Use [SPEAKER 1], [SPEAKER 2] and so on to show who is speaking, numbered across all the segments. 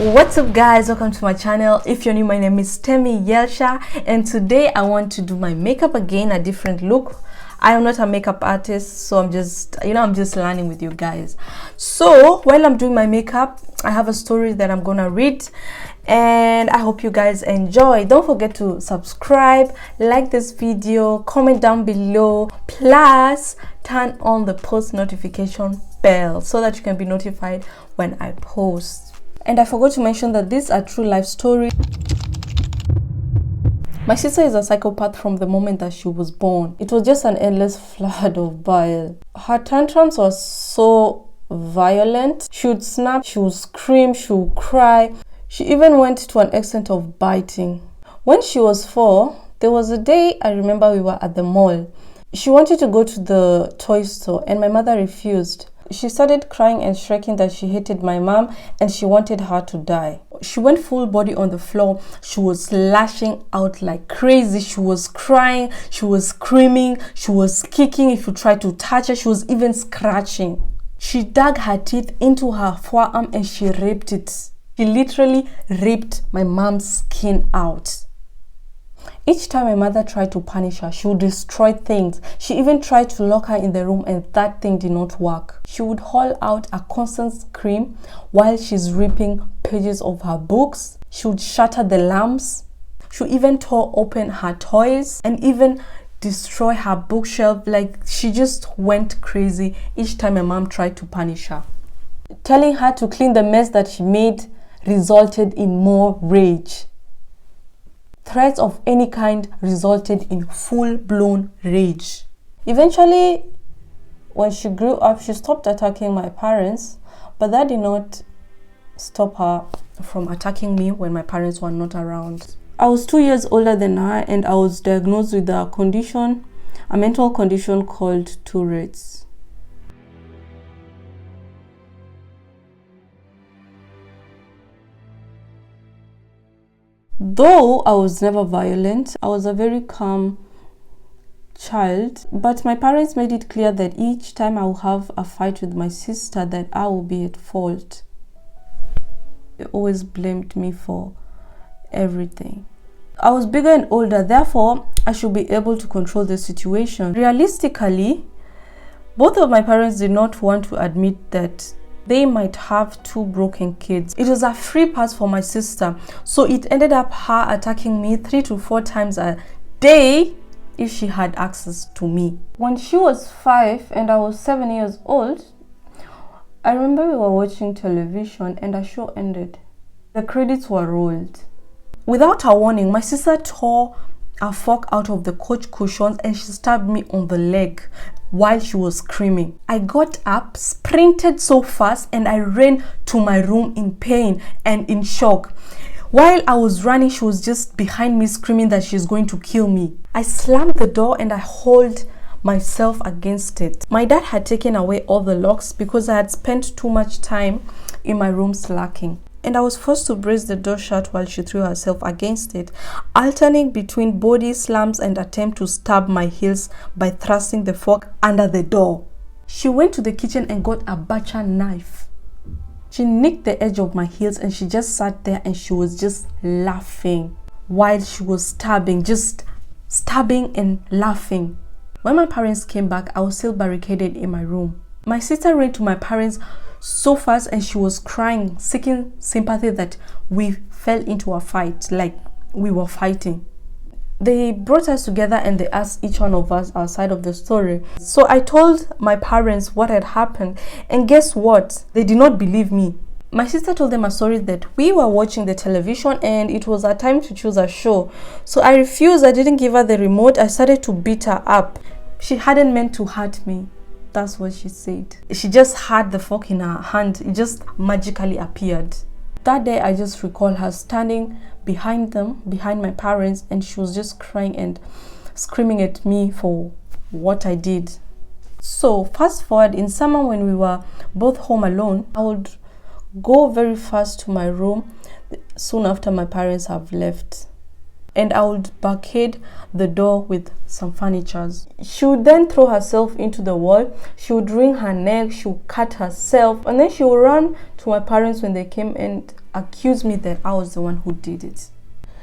[SPEAKER 1] What's up guys, welcome to my channel. If you're new, my name is Temi Yelsha, and today I want to do my makeup again, a different look. I am not a makeup artist, so I'm just learning with you guys. So while I'm doing my makeup, I have a story that I'm gonna read, and I hope you guys enjoy. Don't forget to subscribe, like this video, comment down below, plus turn on the post notification bell so that you can be notified when I post. And I forgot to mention that this is a true life story. My sister is a psychopath from the moment that she was born. It was just an endless flood of bile. Her tantrums were so violent. She would snap, she would scream, she would cry. She even went to an extent of biting. When she was 4, there was a day I remember we were at the mall. She wanted to go to the toy store and my mother refused. She started crying and shrieking that she hated my mom and she wanted her to die. She went full body on the floor. She was lashing out like crazy. She was crying, she was screaming, she was kicking if you tried to touch her. She was even scratching. She dug her teeth into her forearm and she ripped it. She literally ripped my mom's skin out. Each time my mother tried to punish her, she would destroy things. She even tried to lock her in the room and that thing did not work. She would haul out a constant scream while she's ripping pages of her books. She would shatter the lamps. She would even tore open her toys and even destroy her bookshelf. Like, she just went crazy each time my mom tried to punish her. Telling her to clean the mess that she made resulted in more rage. Threats of any kind resulted in full-blown rage. Eventually, when she grew up, she stopped attacking my parents, but that did not stop her from attacking me when my parents were not around. I was 2 years older than her and I was diagnosed with a mental condition called Tourette's. Though I was never violent, I was a very calm child, but my parents made it clear that each time I would have a fight with my sister that I would be at fault. They always blamed me for everything. I was bigger and older, therefore I should be able to control the situation. Realistically, both of my parents did not want to admit that they might have 2 broken kids. It was a free pass for my sister, so it ended up her attacking me 3 to 4 times a day if she had access to me. When she was 5 and I was 7 years old, I remember we were watching television and a show ended. The credits were rolled. Without a warning, my sister tore a fork out of the couch cushions and she stabbed me on the leg while she was screaming. I got up, sprinted so fast, and I ran to my room in pain and in shock. While I was running, she was just behind me screaming that she's going to kill me. I slammed the door and I hauled myself against it. My dad had taken away all the locks because I had spent too much time in my room slacking. And I was forced to brace the door shut while she threw herself against it, alternating between body slams and attempt to stab my heels by thrusting the fork under the door. She went to the kitchen and got a butcher knife. She nicked the edge of my heels and she just sat there and she was just laughing while she was stabbing, just stabbing and laughing. When my parents came back, I was still barricaded in my room. My sister ran to my parents so fast and she was crying, seeking sympathy that we fell into a fight, like we were fighting. They brought us together and they asked each one of us our side of the story. So I told my parents what had happened, and guess what? They did not believe me. My sister told them a story that we were watching the television and it was our time to choose a show. So I refused. I didn't give her the remote. I started to beat her up. She hadn't meant to hurt me. That's what she said. She just had the fork in her hand. It just magically appeared. That day, I just recall her standing behind my parents, and she was just crying and screaming at me for what I did. So fast forward, in summer when we were both home alone, I would go very fast to my room soon after my parents have left. and I would barricade the door with some furnitures. She would then throw herself into the wall. She would wring her neck, she would cut herself, and then she would run to my parents when they came and accuse me that I was the one who did it.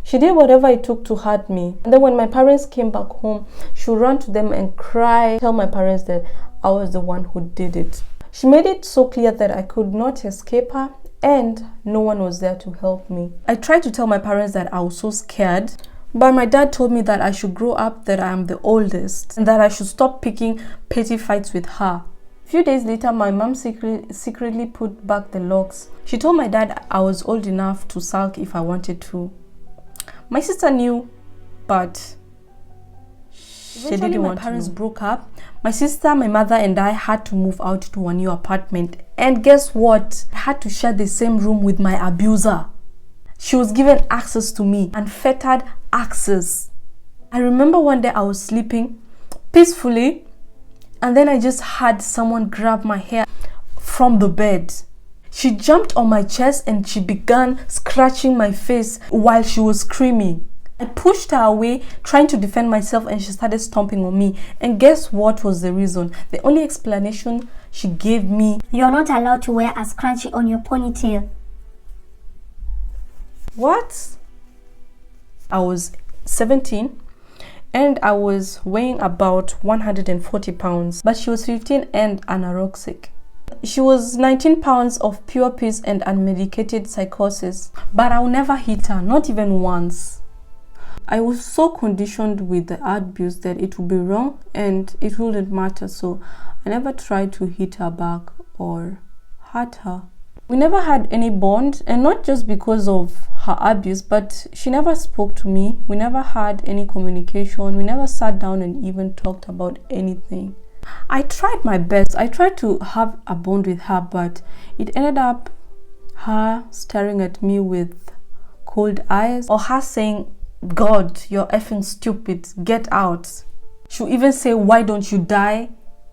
[SPEAKER 1] She did whatever it took to hurt me. And then when my parents came back home, she would run to them and cry, tell my parents that I was the one who did it. She made it so clear that I could not escape her and no one was there to help me. I tried to tell my parents that I was so scared, but my dad told me that I should grow up, that I am the oldest, and that I should stop picking petty fights with her. A few days later, my mom secretly put back the locks. She told my dad I was old enough to sulk if I wanted to. My sister knew, but she didn't want to. My parents broke up. My sister, my mother, and I had to move out to a new apartment. And guess what? I had to share the same room with my abuser. She was given access to me, unfettered access. I remember one day I was sleeping peacefully, and then I just had someone grab my hair from the bed. She jumped on my chest and she began scratching my face while she was screaming. I pushed her away, trying to defend myself, and she started stomping on me. And guess what was the reason? The only explanation she gave me:
[SPEAKER 2] "You're not allowed to wear a scrunchie on your ponytail."
[SPEAKER 1] What? I was 17 and I was weighing about 140 pounds, but she was 15 and anorexic. She was 19 pounds of pure peace and unmedicated psychosis, but I'll never hit her, not even once. I was so conditioned with the abuse that it would be wrong and it wouldn't matter, so I never tried to hit her back or hurt her. We never had any bond, and not just because of her abuse, but she never spoke to me. We never had any communication. We never sat down and even talked about anything. I tried my best. I tried to have a bond with her, but it ended up her staring at me with cold eyes, or her saying, "God, you're effing stupid, get out." She would even say, "Why don't you die?"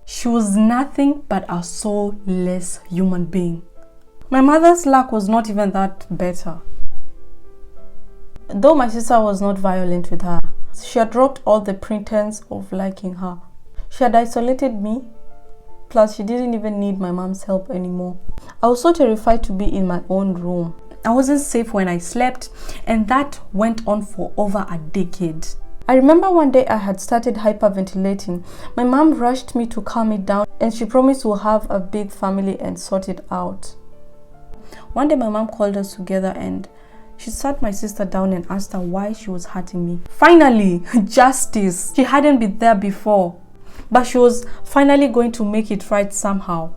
[SPEAKER 1] She was nothing but a soulless human being. My mother's luck was not even that better. Though my sister was not violent with her, she had dropped all the pretense of liking her. She had isolated me, plus she didn't even need my mom's help anymore. I was so terrified to be in my own room. I wasn't safe when I slept, and that went on for over a decade. I remember one day I had started hyperventilating. My mom rushed me to calm me down, and she promised we'll have a big family and sort it out. One day my mom called us together and she sat my sister down and asked her why she was hurting me. Finally, justice. She hadn't been there before, but she was finally going to make it right somehow.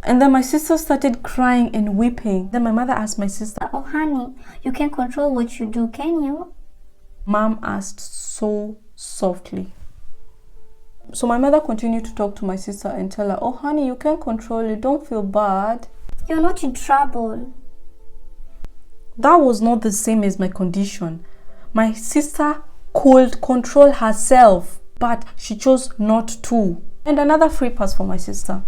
[SPEAKER 1] And then my sister started crying and weeping. Then my mother asked my sister,
[SPEAKER 2] "Oh honey, you can control what you do, can you?"
[SPEAKER 1] Mom asked so softly. So my mother continued to talk to my sister and tell her, "Oh honey, you can control it, don't feel bad.
[SPEAKER 2] You're not in trouble."
[SPEAKER 1] That was not the same as my condition. My sister could control herself, but she chose not to. And another free pass for my sister.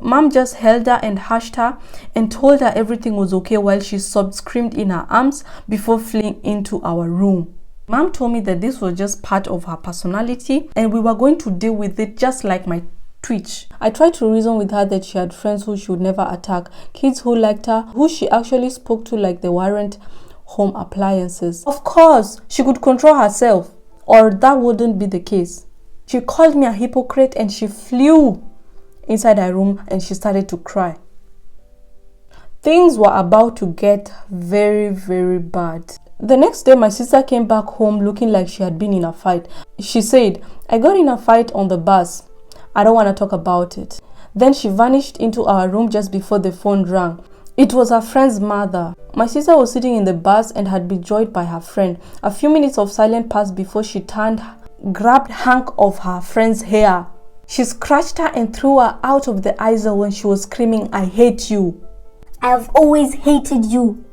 [SPEAKER 1] Mom just held her and hushed her and told her everything was okay while she sobbed, screamed in her arms before fleeing into our room. Mom told me that this was just part of her personality and we were going to deal with it just like my twitch. I tried to reason with her that she had friends who she would never attack, kids who liked her, who she actually spoke to like they weren't home appliances. Of course, she could control herself, or that wouldn't be the case. She called me a hypocrite and she flew inside her room and she started to cry. Things were about to get very, very bad. The next day, my sister came back home looking like she had been in a fight. She said, "I got in a fight on the bus. I don't want to talk about it." Then she vanished into our room just before the phone rang. It was her friend's mother. My sister was sitting in the bus and had been joined by her friend. A few minutes of silence passed before she grabbed a hunk of her friend's hair. She scratched her and threw her out of the aisle when she was screaming, "I hate you.
[SPEAKER 2] I've always hated you."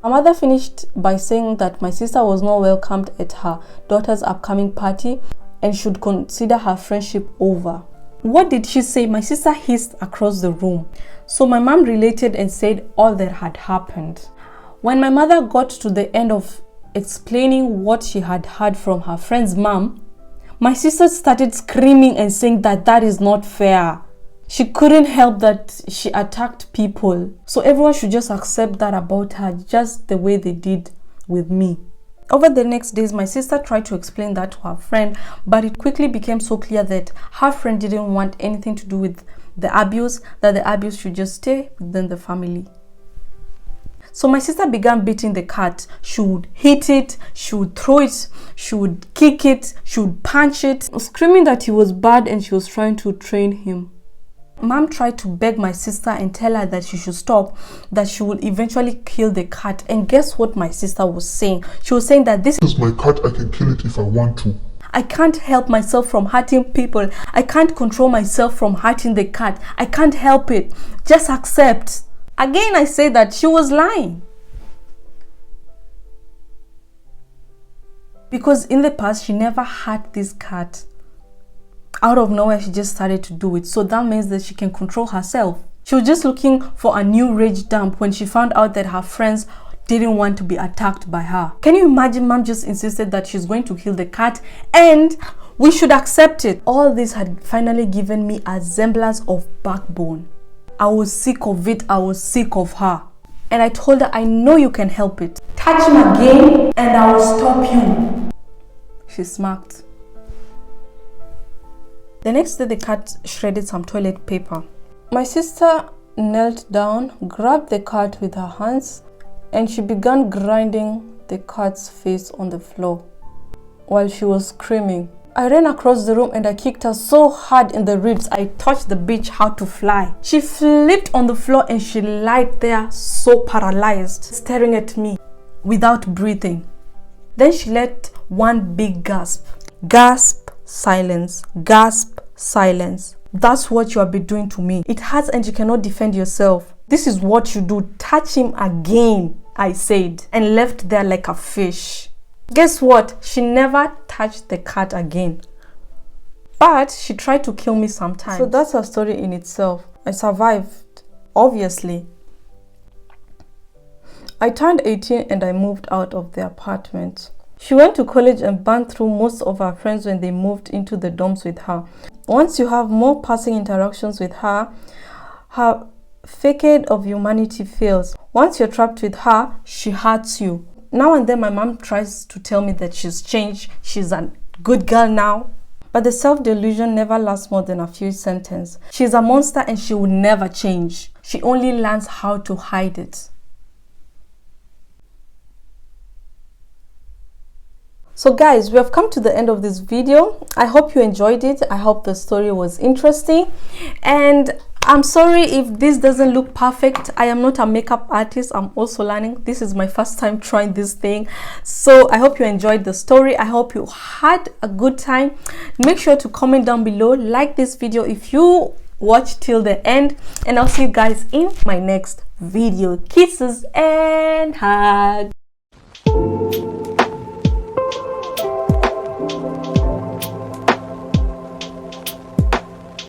[SPEAKER 1] My mother finished by saying that my sister was not welcomed at her daughter's upcoming party and should consider her friendship over. What did she say? My sister hissed across the room. So my mom related and said all that had happened. When my mother got to the end of explaining what she had heard from her friend's mom, my sister started screaming and saying that that is not fair. She couldn't help that she attacked people. So everyone should just accept that about her, just the way they did with me. Over the next days, my sister tried to explain that to her friend, but it quickly became so clear that her friend didn't want anything to do with the abuse, that the abuse should just stay within the family. So my sister began beating the cat. She would hit it, she would throw it, she would kick it, she would punch it, screaming that he was bad and she was trying to train him. Mom tried to beg my sister and tell her that she should stop, that she would eventually kill the cat. And guess what my sister was saying? She was saying that this
[SPEAKER 3] is my cat, I can kill it if I want to.
[SPEAKER 1] I can't help myself from hurting people. I can't control myself from hurting the cat. I can't help it. Just accept. Again, I say that she was lying. Because in the past, she never hurt this cat. Out of nowhere, she just started to do it. So that means that she can control herself. She was just looking for a new rage dump when she found out that her friends didn't want to be attacked by her. Can you imagine? Mom just insisted that she's going to kill the cat and we should accept it. All this had finally given me a semblance of backbone. I was sick of it. I was sick of her. And I told her, I know you can help it. Touch him again and I will stop you. She smirked. The next day, the cat shredded some toilet paper. My sister knelt down, grabbed the cat with her hands, and she began grinding the cat's face on the floor while she was screaming. I ran across the room and I kicked her so hard in the ribs, I taught the bitch how to fly. She flipped on the floor and she lied there so paralyzed, staring at me without breathing. Then she let one big gasp. Gasp, silence. Gasp, silence. That's what you have been doing to me. It hurts and you cannot defend yourself. This is what you do. Touch him again, I said, and left there like a fish. Guess what? She never touched the cat again. But she tried to kill me sometimes. So that's a story in itself. I survived, obviously. I turned 18 and I moved out of the apartment. She went to college and burned through most of her friends when they moved into the dorms with her. Once you have more passing interactions with her, her facade of humanity fails. Once you're trapped with her, she hurts you. Now and then my mom tries to tell me that she's changed, she's a good girl now. But the self-delusion never lasts more than a few sentences. She's a monster and she will never change. She only learns how to hide it. So guys, we have come to the end of this video. I hope you enjoyed it. I hope the story was interesting. And I'm sorry if this doesn't look perfect. I am not a makeup artist. I'm also learning. This is my first time trying this thing. So I hope you enjoyed the story. I hope you had a good time. Make sure to comment down below. Like this video if you watch till the end. And I'll see you guys in my next video. Kisses and hugs.